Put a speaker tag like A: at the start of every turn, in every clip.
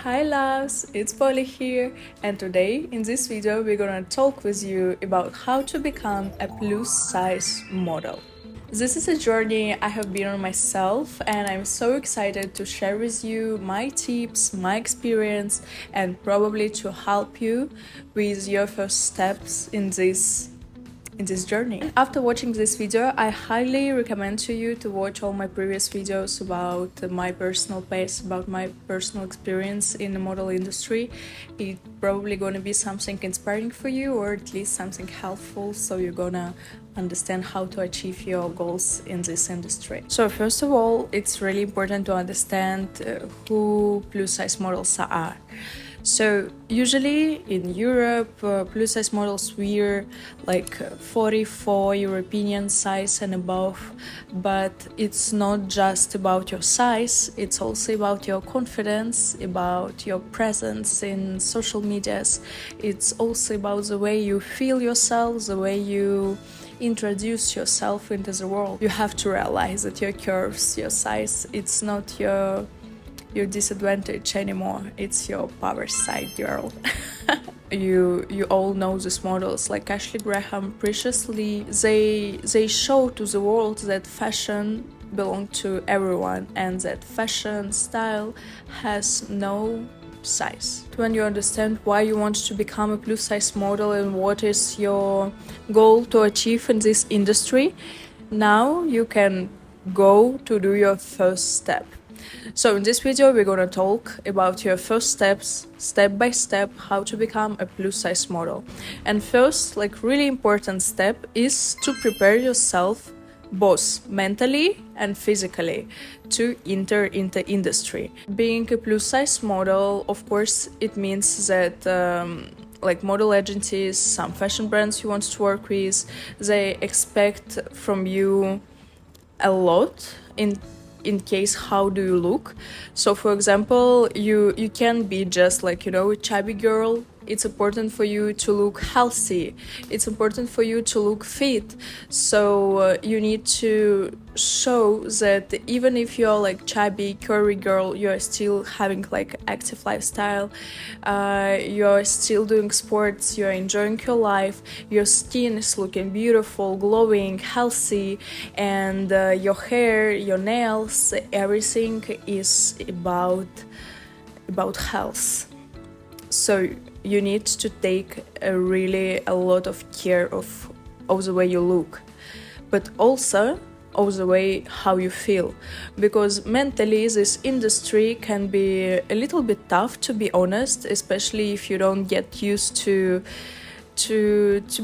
A: Hi loves, it's Polly here, and today in this video we're gonna talk with you about how to become a plus size model. This is a journey I have been on myself, and I'm so excited to share with you my tips, my experience, and probably to help you with your first steps in this journey. After watching this video, I highly recommend to you to watch all my previous videos about my personal pace, about my personal experience in the model industry. It's probably gonna be something inspiring for you, or at least something helpful, so you're gonna understand how to achieve your goals in this industry. So first of all, it's really important to understand who plus size models are. So usually in Europe, plus size models wear like 44 European size and above, but it's not just about your size, it's also about your confidence, about your presence in social medias. It's also about the way you feel yourself, the way you introduce yourself into the world. You have to realize that your curves, your size, it's not your disadvantage anymore, it's your power side, girl. You all know these models like Ashley Graham, preciously. They show to the world that fashion belongs to everyone and that fashion style has no size. When you understand why you want to become a plus size model and what is your goal to achieve in this industry, now you can go to do your first step. So in this video we're gonna talk about your first steps, step by step, how to become a plus size model. And first, like really important step is to prepare yourself both mentally and physically to enter into industry. Being a plus size model, of course, it means that like model agencies, some fashion brands you want to work with, they expect from you a lot in case how do you look. So for example, you can be just like, you know, a chubby girl. It's important for you to look healthy, it's important for you to look fit, so you need to show that even if you're like chubby curvy girl, you're still having like active lifestyle, you're still doing sports, you're enjoying your life, your skin is looking beautiful, glowing, healthy, and your hair, your nails, everything is about health. So you need to take a lot of care of the way you look, but also of the way how you feel, because mentally this industry can be a little bit tough, to be honest, especially if you don't get used to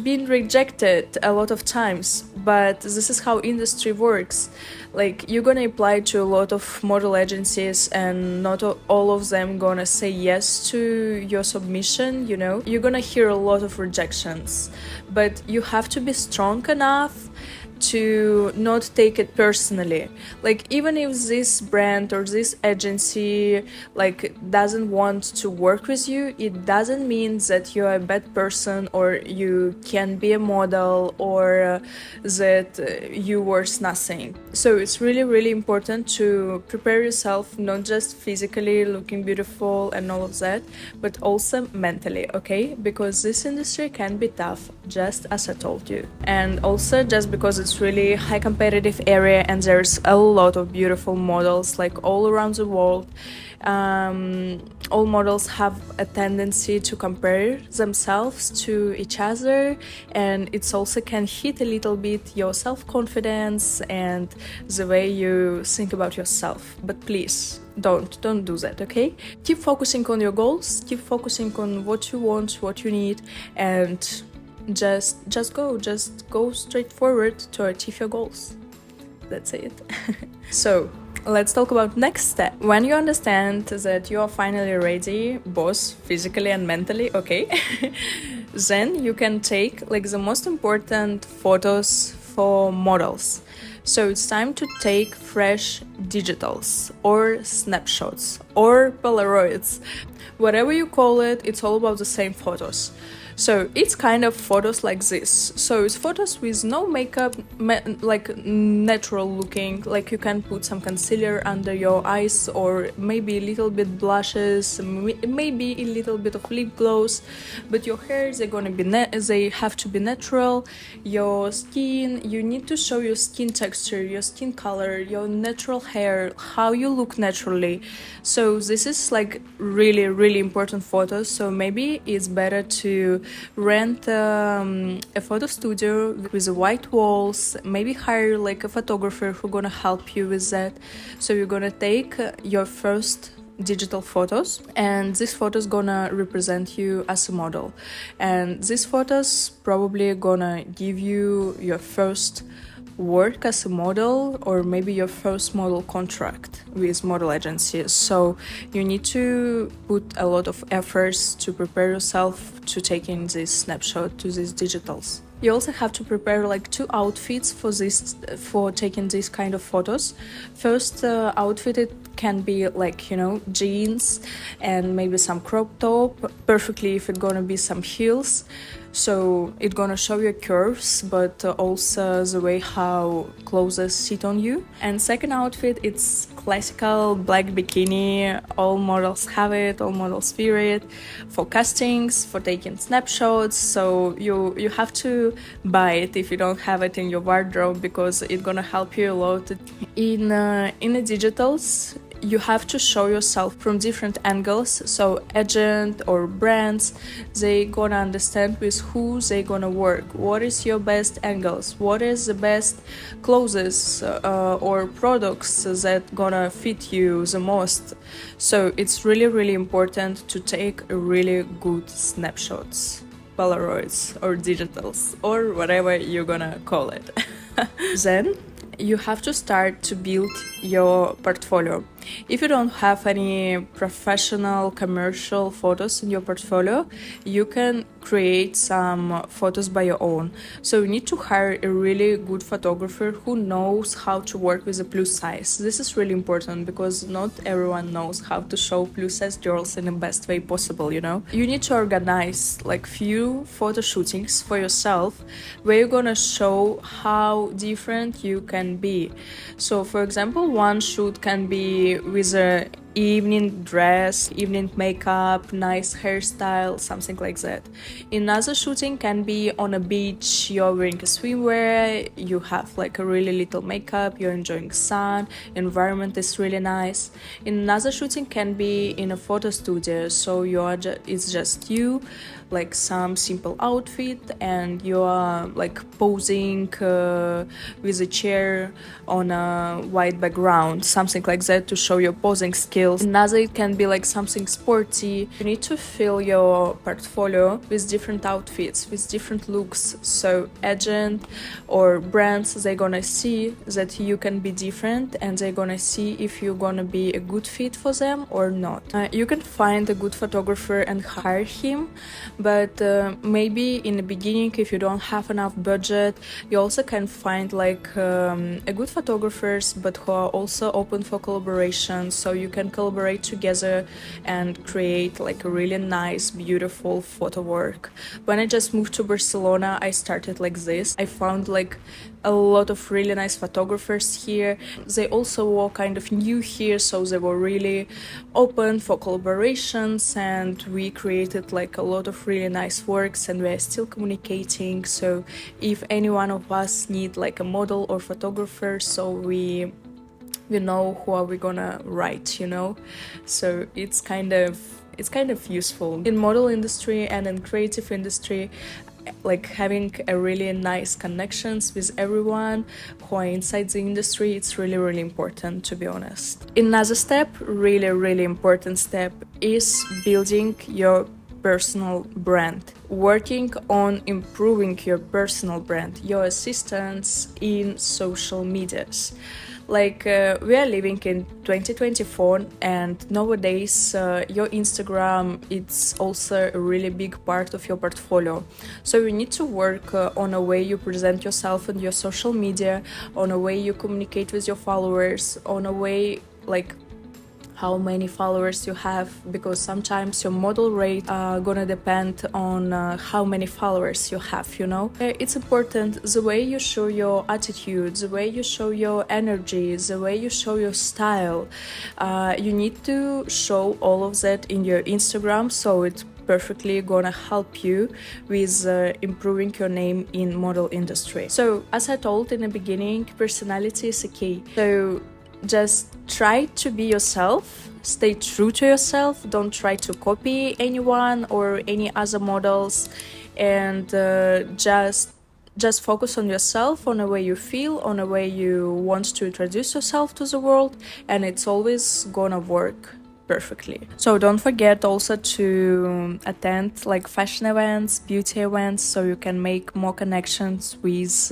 A: being rejected a lot of times. But this is how industry works. Like, you're gonna apply to a lot of model agencies and not all of them gonna say yes to your submission, you know. You're gonna hear a lot of rejections, but you have to be strong enough to not take it personally. Like, even if this brand or this agency like doesn't want to work with you, it doesn't mean that you're a bad person or you can't be a model or that you worth nothing. So it's really important to prepare yourself, not just physically looking beautiful and all of that, but also mentally, okay? Because this industry can be tough, just as I told you. And also just because it's really high competitive area and there's a lot of beautiful models like all around the world. All models have a tendency to compare themselves to each other, and it's also can hit a little bit your self-confidence and the way you think about yourself. But please don't do that, okay? Keep focusing on your goals, keep focusing on what you want, what you need, and just go straight forward to achieve your goals. That's it. So let's talk about next step. When you understand that you are finally ready, both physically and mentally, okay, then you can take like the most important photos for models. So it's time to take fresh digitals or snapshots or Polaroids. Whatever you call it, it's all about the same photos. So it's kind of photos like this. So it's photos with no makeup, like natural looking, like you can put some concealer under your eyes or maybe a little bit blushes, maybe a little bit of lip gloss, but your hair, they have to be natural. Your skin, you need to show your skin texture, your skin color, your natural hair, how you look naturally. So this is like really important photos. So maybe it's better to rent a photo studio with white walls, maybe hire like a photographer who's gonna help you with that. So you're gonna take your first digital photos, and this photos gonna represent you as a model, and these photos probably gonna give you your first work as a model or maybe your first model contract with model agencies. So you need to put a lot of efforts to prepare yourself to taking this snapshot, to these digitals. You also have to prepare like 2 outfits for taking these kind of photos. First outfit, it can be like, you know, jeans and maybe some crop top, perfectly if it's gonna be some heels. So it's gonna show your curves, but also the way how clothes sit on you. And second outfit, it's classical black bikini. All models have it, all models wear it for castings, for taking snapshots. So you have to buy it if you don't have it in your wardrobe, because it's gonna help you a lot. In the digitals, you have to show yourself from different angles, so agent or brands, they gonna understand with who they gonna work, what is your best angles, what is the best clothes or products that gonna fit you the most. So it's really important to take really good snapshots, Polaroids or digitals or whatever you're gonna call it. Then you have to start to build your portfolio. If you don't have any professional commercial photos in your portfolio, you can create some photos by your own. So you need to hire a really good photographer who knows how to work with a plus size. This is really important because not everyone knows how to show plus size girls in the best way possible, you know? You need to organize like few photo shootings for yourself where you're gonna show how different you can be. So for example, one shoot can be with a evening dress, evening makeup, nice hairstyle, something like that. Another shooting can be on a beach, you're wearing a swimwear, you have like a really little makeup, you're enjoying sun, environment is really nice. Another shooting can be in a photo studio, so it's just you, like some simple outfit, and you are like posing with a chair on a white background, something like that, to show your posing skills. Another, it can be like something sporty. You need to fill your portfolio with different outfits, with different looks, so agent or brands, they're gonna see that you can be different, and they're gonna see if you're gonna be a good fit for them or not. You can find a good photographer and hire him, but maybe in the beginning, if you don't have enough budget, you also can find like a good photographers, but who are also open for collaboration, so you can collaborate together and create like a really nice, beautiful photo work. When I just moved to Barcelona, I started like this. I found like a lot of really nice photographers here. They also were kind of new here, so they were really open for collaborations, and we created like a lot of really nice works, and we're still communicating. So if any one of us need like a model or photographer, so we know who are we gonna write, you know? So it's kind of useful. In model industry and in creative industry, like having a really nice connections with everyone who are inside the industry, it's really important, to be honest. Another step, really important step, is building your personal brand. Working on improving your personal brand, your assistance in social medias. We are living in 2024, and nowadays your Instagram, it's also a really big part of your portfolio. So you need to work on a way you present yourself on your social media, on a way you communicate with your followers, on a way how many followers you have, because sometimes your model rate are gonna depend on how many followers you have, you know. It's important the way you show your attitude, the way you show your energy, the way you show your style. You need to show all of that in your Instagram, so it's perfectly gonna help you with improving your name in model industry. So as I told in the beginning, personality is a key. So just try to be yourself, stay true to yourself, don't try to copy anyone or any other models, and just focus on yourself, on the way you feel, on the way you want to introduce yourself to the world, and it's always gonna work perfectly. So don't forget also to attend fashion events, beauty events, so you can make more connections with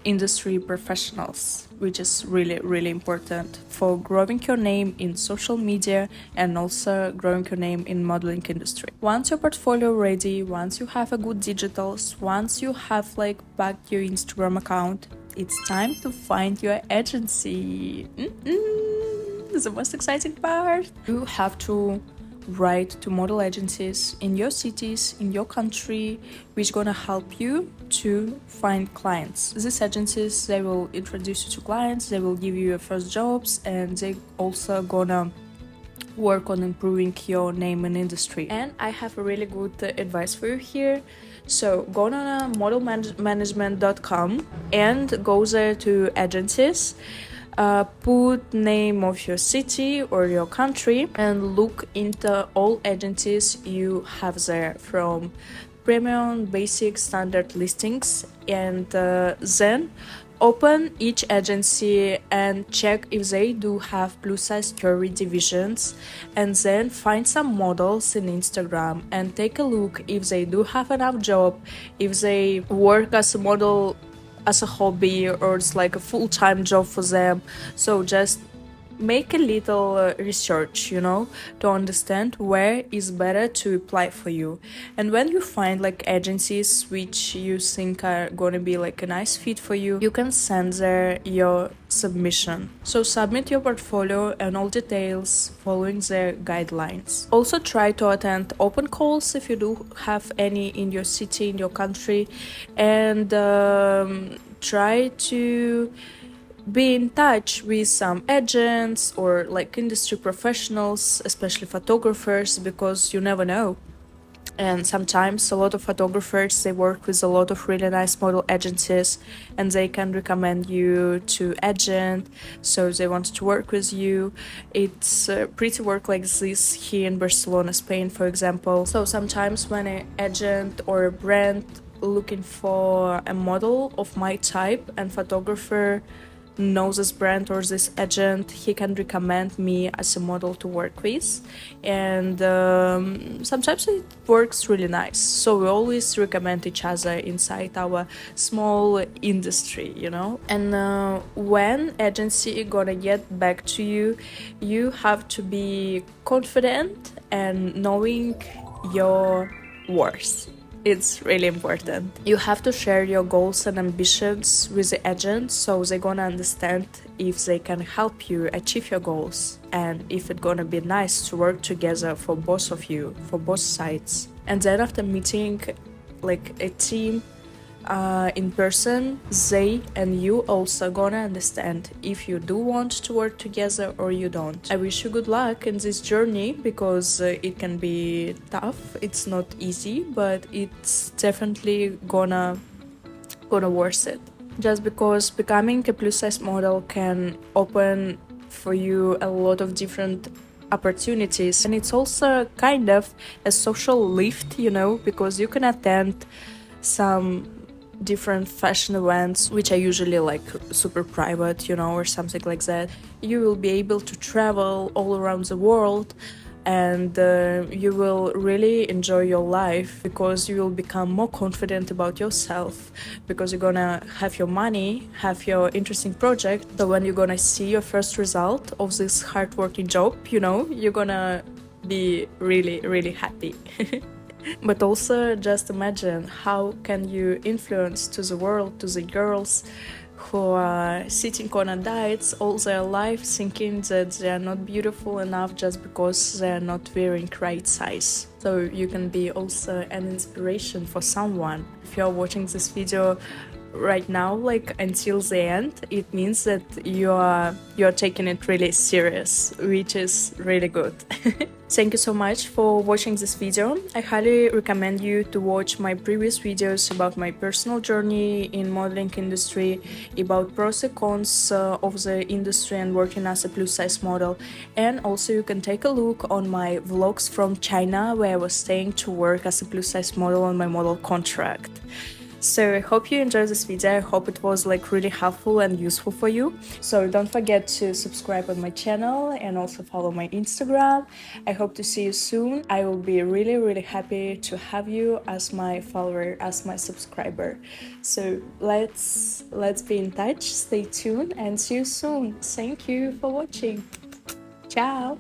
A: industry professionals, which is really important for growing your name in social media and also growing your name in modeling industry. Once your portfolio ready, once you have a good digitals, once you have backed your Instagram account, it's time to find your agency. The most exciting part. You have to write to model agencies in your cities, in your country, which gonna help you to find clients. These agencies, they will introduce you to clients, they will give you your first jobs, and they also gonna work on improving your name in industry. And I have a really good advice for you here. So go on modelmanagement.com and go there to agencies. Put name of your city or your country and look into all agencies you have there, from premium, basic, standard listings, and then open each agency and check if they do have plus size curvy divisions, and then find some models in Instagram and take a look if they do have enough job, if they work as a model as a hobby or it's a full-time job for them. So just make a little research, to understand where is better to apply for you. And when you find agencies which you think are gonna be a nice fit for you, you can send there your submission. So submit your portfolio and all details following their guidelines. Also try to attend open calls if you do have any in your city, in your country, and try to be in touch with some agents or industry professionals, especially photographers, because you never know. And sometimes a lot of photographers, they work with a lot of really nice model agencies, and they can recommend you to agent, so they want to work with you. It's pretty work like this here in Barcelona, Spain, for example. So sometimes when an agent or a brand looking for a model of my type and photographer knows this brand or this agent, he can recommend me as a model to work with, and sometimes it works really nice. So we always recommend each other inside our small industry, And when agency gonna get back to you, you have to be confident and knowing your worth. It's really important. You have to share your goals and ambitions with the agent, so they're gonna understand if they can help you achieve your goals and if it's gonna be nice to work together for both of you, for both sides. And then after meeting a team in person, they and you also gonna understand if you do want to work together or you don't. I wish you good luck in this journey, because it can be tough, it's not easy, but it's definitely gonna worth it. Just because becoming a plus size model can open for you a lot of different opportunities, and it's also kind of a social lift, because you can attend some different fashion events which are usually super private, or something like that. You will be able to travel all around the world and you will really enjoy your life because you will become more confident about yourself, because you're gonna have your money, have your interesting project. So when you're gonna see your first result of this hardworking job, you're gonna be really, really happy. But also just imagine how can you influence to the world, to the girls who are sitting on a diets all their life thinking that they are not beautiful enough just because they are not wearing right size. So you can be also an inspiration for someone. If you are watching this video right now, like until the end, it means that you're taking it really serious, which is really good. Thank you so much for watching this video. I highly recommend you to watch my previous videos about my personal journey in modeling industry, about pros and cons of the industry and working as a plus size model. And also you can take a look on my vlogs from China, where I was staying to work as a plus size model on my model contract. So I hope you enjoyed this video. I hope it was like really helpful and useful for you. So don't forget to subscribe on my channel and also follow my Instagram. I hope to see you soon. I will be really, really happy to have you as my follower, as my subscriber. So let's be in touch. Stay tuned and see you soon. Thank you for watching. Ciao.